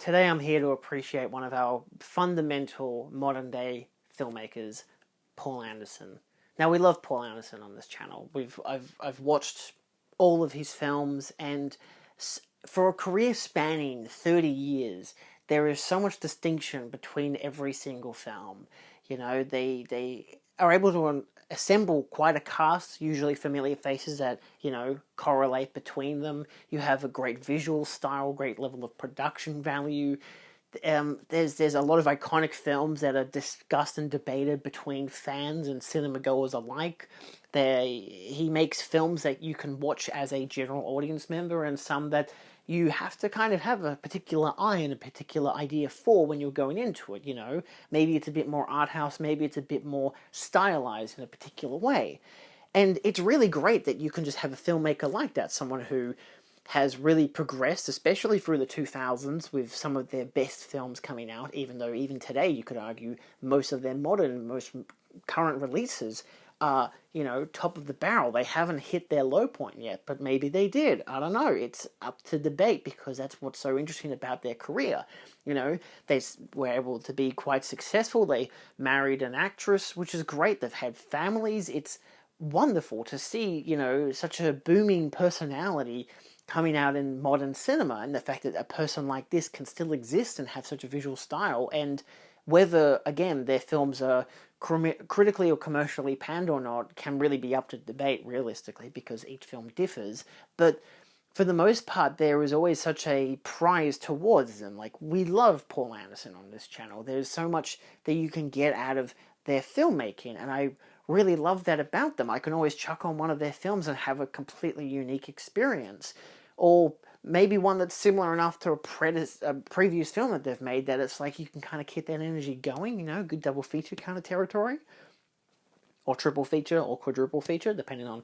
Today I'm here to appreciate one of our fundamental modern day filmmakers, Paul Anderson. Now we love Paul Anderson on this channel. I've watched all of his films, and for a career spanning 30 years, there is so much distinction between every single film. You know, they are able to assemble quite a cast, usually familiar faces that, correlate between them. You have a great visual style, great level of production value. There's a lot of iconic films that are discussed and debated between fans and cinema goers alike. He makes films that you can watch as a general audience member, and some that you have to kind of have a particular eye and a particular idea for when you're going into it. Maybe it's a bit more art house, maybe it's a bit more stylized in a particular way. And it's really great that you can just have a filmmaker like that, someone who has really progressed, especially through the 2000s, with some of their best films coming out, even though even today you could argue most of their most current releases are, top of the barrel. They haven't hit their low point yet, but maybe they did. I don't know. It's up to debate, because that's what's so interesting about their career. They were able to be quite successful. They married an actress, which is great. They've had families. It's wonderful to see, such a booming personality coming out in modern cinema, and the fact that a person like this can still exist and have such a visual style. And whether, again, their films are critically or commercially panned or not can really be up to debate, realistically, because each film differs. But for the most part, there is always such a prize towards them. Like, we love Paul Anderson on this channel. There's so much that you can get out of their filmmaking, and I really love that about them. I can always chuck on one of their films and have a completely unique experience. Or maybe one that's similar enough to a previous film that they've made that it's like you can kind of keep that energy going, good double feature kind of territory. Or triple feature or quadruple feature, depending on,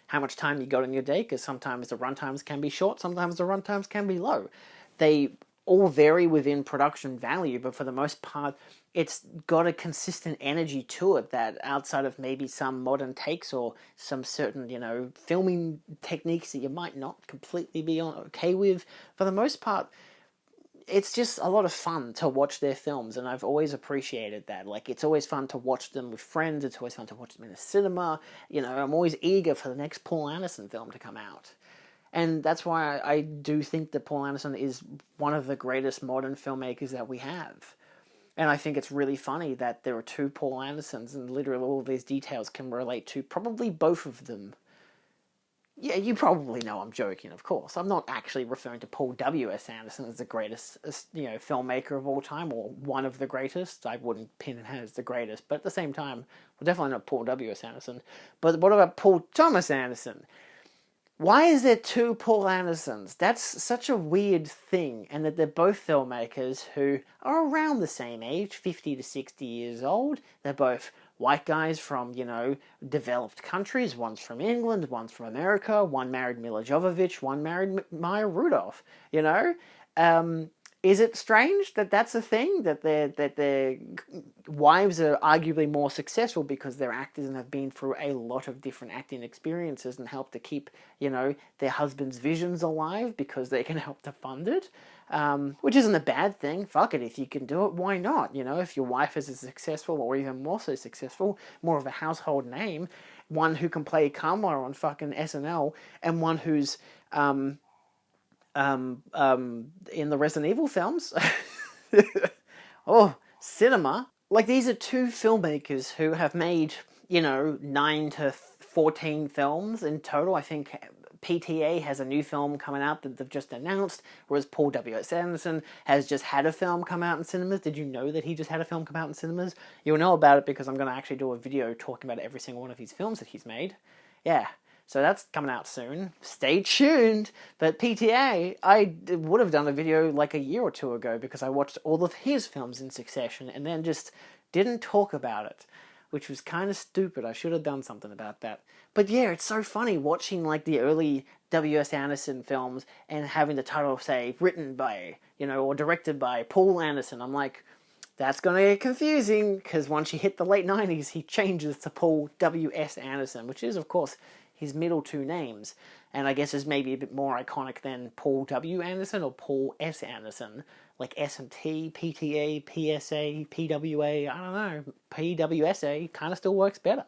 how much time you got in your day, because sometimes the runtimes can be short, sometimes the runtimes can be low. They all vary within production value, but for the most part, it's got a consistent energy to it that, outside of maybe some modern takes or some certain, filming techniques that you might not completely be okay with, for the most part, it's just a lot of fun to watch their films, and I've always appreciated that. Like, it's always fun to watch them with friends, it's always fun to watch them in the cinema. I'm always eager for the next Paul Anderson film to come out. And that's why I do think that Paul Anderson is one of the greatest modern filmmakers that we have. And I think it's really funny that there are two Paul Andersons, and literally all of these details can relate to probably both of them. Yeah, you probably know I'm joking, of course. I'm not actually referring to Paul W.S. Anderson as the greatest, filmmaker of all time, or one of the greatest. I wouldn't pin him as the greatest, but at the same time, well, definitely not Paul W.S. Anderson. But what about Paul Thomas Anderson? Why is there two Paul Andersons? That's such a weird thing, and that they're both filmmakers who are around the same age, 50 to 60 years old. They're both white guys from, developed countries. One's from England, one's from America. One married Mila Jovovich, one married Maya Rudolph, Is it strange that that's a thing, that their wives are arguably more successful because they're actors and have been through a lot of different acting experiences and help to keep, their husband's visions alive because they can help to fund it? Which isn't a bad thing. Fuck it, if you can do it, why not? If your wife is as successful, or even more so successful, more of a household name, one who can play Kamala on fucking SNL, and one who's in the Resident Evil films. Oh, cinema. Like, these are two filmmakers who have made, 9 to 14 films in total. I think PTA has a new film coming out that they've just announced, whereas Paul W.S. Anderson has just had a film come out in cinemas. Did you know that he just had a film come out in cinemas? You'll know about it because I'm going to actually do a video talking about every single one of his films that he's made. Yeah. So that's coming out soon. Stay tuned. But PTA, I would have done a video like a year or two ago because I watched all of his films in succession and then just didn't talk about it, which was kind of stupid. I should have done something about that. But yeah, it's so funny watching like the early W.S. Anderson films and having the title say written by, or directed by Paul Anderson. I'm like, that's going to get confusing, because once you hit the late 90s, he changes to Paul W.S. Anderson, which is, of course, his middle two names, and I guess is maybe a bit more iconic than Paul W. Anderson or Paul S. Anderson, like S&T, PTA, PSA, PWA, I don't know, PWSA kind of still works better.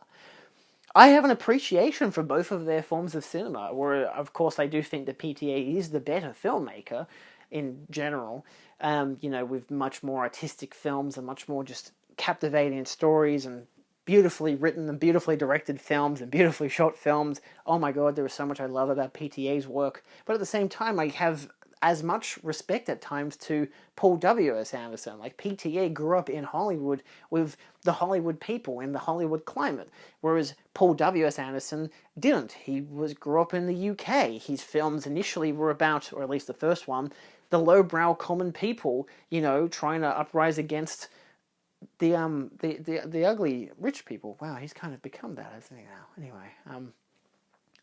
I have an appreciation for both of their forms of cinema, where, of course, I do think that PTA is the better filmmaker in general, with much more artistic films and much more just captivating stories and beautifully written and beautifully directed films and beautifully shot films. Oh my god, there is so much I love about PTA's work. But at the same time, I have as much respect at times to Paul W.S. Anderson. Like, PTA grew up in Hollywood with the Hollywood people in the Hollywood climate, whereas Paul W.S. Anderson didn't. He grew up in the UK. His films initially were about, or at least the first one, the lowbrow common people, trying to uprise against the ugly rich people. Wow, he's kind of become that, hasn't he now? Anyway,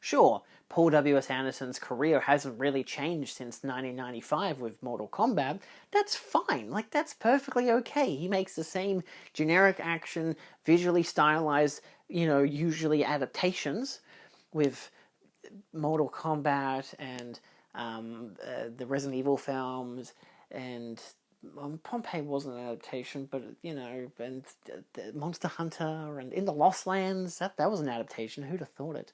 sure, Paul W.S. Anderson's career hasn't really changed since 1995 with Mortal Kombat. That's fine. Like, that's perfectly okay. He makes the same generic action, visually stylized, usually adaptations with Mortal Kombat and the Resident Evil films, and Pompeii wasn't an adaptation, but and Monster Hunter and In the Lost Lands, that was an adaptation. Who'd have thought it?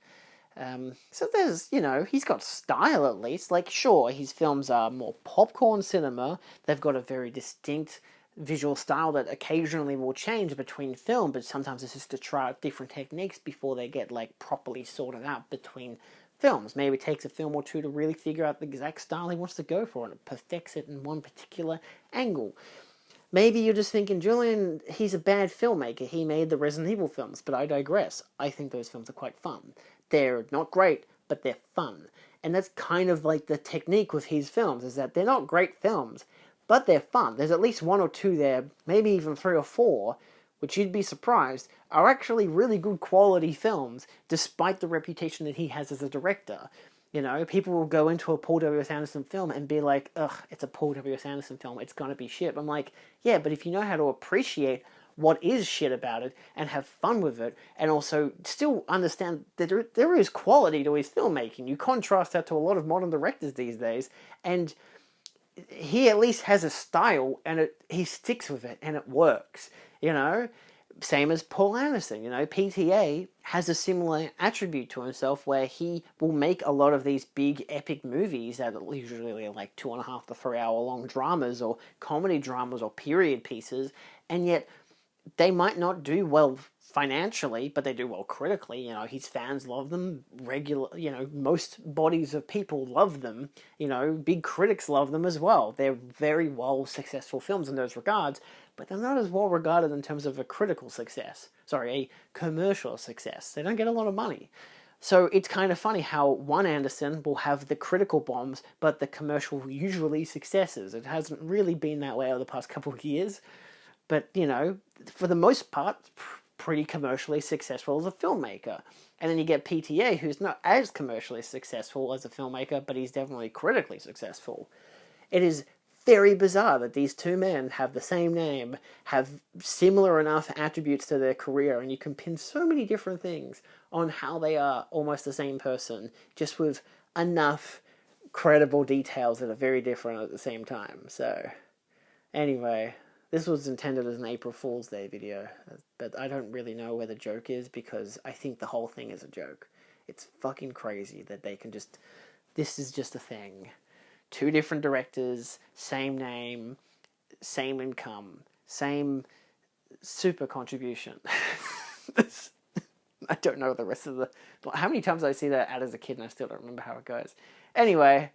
So there's, he's got style at least. Like, sure, his films are more popcorn cinema. They've got a very distinct visual style that occasionally will change between film, but sometimes it's just to try out different techniques before they get, like, properly sorted out between films. Maybe it takes a film or two to really figure out the exact style he wants to go for, and it perfects it in one particular angle. Maybe you're just thinking, Julian, he's a bad filmmaker. He made the Resident Evil films, but I digress. I think those films are quite fun. They're not great, but they're fun. And that's kind of like the technique with his films, is that they're not great films, but they're fun. There's at least one or two there, maybe even three or four, which you'd be surprised, are actually really good quality films, despite the reputation that he has as a director. People will go into a Paul W.S. Anderson film and be like, ugh, it's a Paul W.S. Anderson film, it's gonna be shit. I'm like, yeah, but if you know how to appreciate what is shit about it and have fun with it, and also still understand that there is quality to his filmmaking, you contrast that to a lot of modern directors these days, and he at least has a style, and he sticks with it, and it works, Same as Paul Anderson, PTA has a similar attribute to himself where he will make a lot of these big epic movies that are usually like 2.5 to 3 hour long dramas or comedy dramas or period pieces, and yet they might not do well financially, but they do well critically. His fans love them. Most bodies of people love them. Big critics love them as well. They're very well successful films in those regards, but they're not as well regarded in terms of a critical success. A commercial success. They don't get a lot of money. So it's kind of funny how one Anderson will have the critical bombs, but the commercial usually successes. It hasn't really been that way over the past couple of years. But, for the most part, pretty commercially successful as a filmmaker. And then you get PTA, who's not as commercially successful as a filmmaker, but he's definitely critically successful. It is very bizarre that these two men have the same name, have similar enough attributes to their career, and you can pin so many different things on how they are almost the same person, just with enough credible details that are very different at the same time. So, anyway, this was intended as an April Fool's Day video, but I don't really know where the joke is, because I think the whole thing is a joke. It's fucking crazy that they can just... This is just a thing. Two different directors, same name, same income, same super contribution. I don't know the rest of the... How many times I see that ad as a kid and I still don't remember how it goes. Anyway,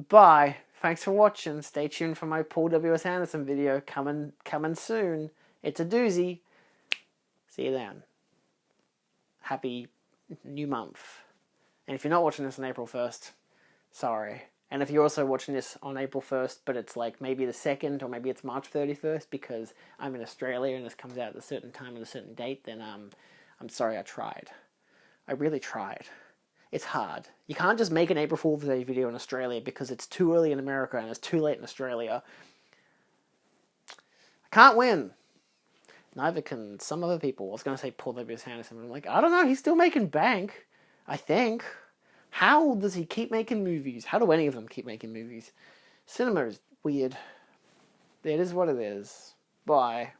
bye. Thanks for watching. Stay tuned for my Paul W.S. Anderson video coming soon. It's a doozy. See you then. Happy new month. And if you're not watching this on April 1st, sorry. And if you're also watching this on April 1st, but it's like maybe the 2nd or maybe it's March 31st because I'm in Australia and this comes out at a certain time and a certain date, then I'm sorry I tried. I really tried. It's hard. You can't just make an April Fool's Day video in Australia because it's too early in America and it's too late in Australia. I can't win. Neither can some other people. I was going to say Paul W.S. Anderson, but I'm like, I don't know, he's still making bank. I think. How does he keep making movies? How do any of them keep making movies? Cinema is weird. It is what it is. Bye.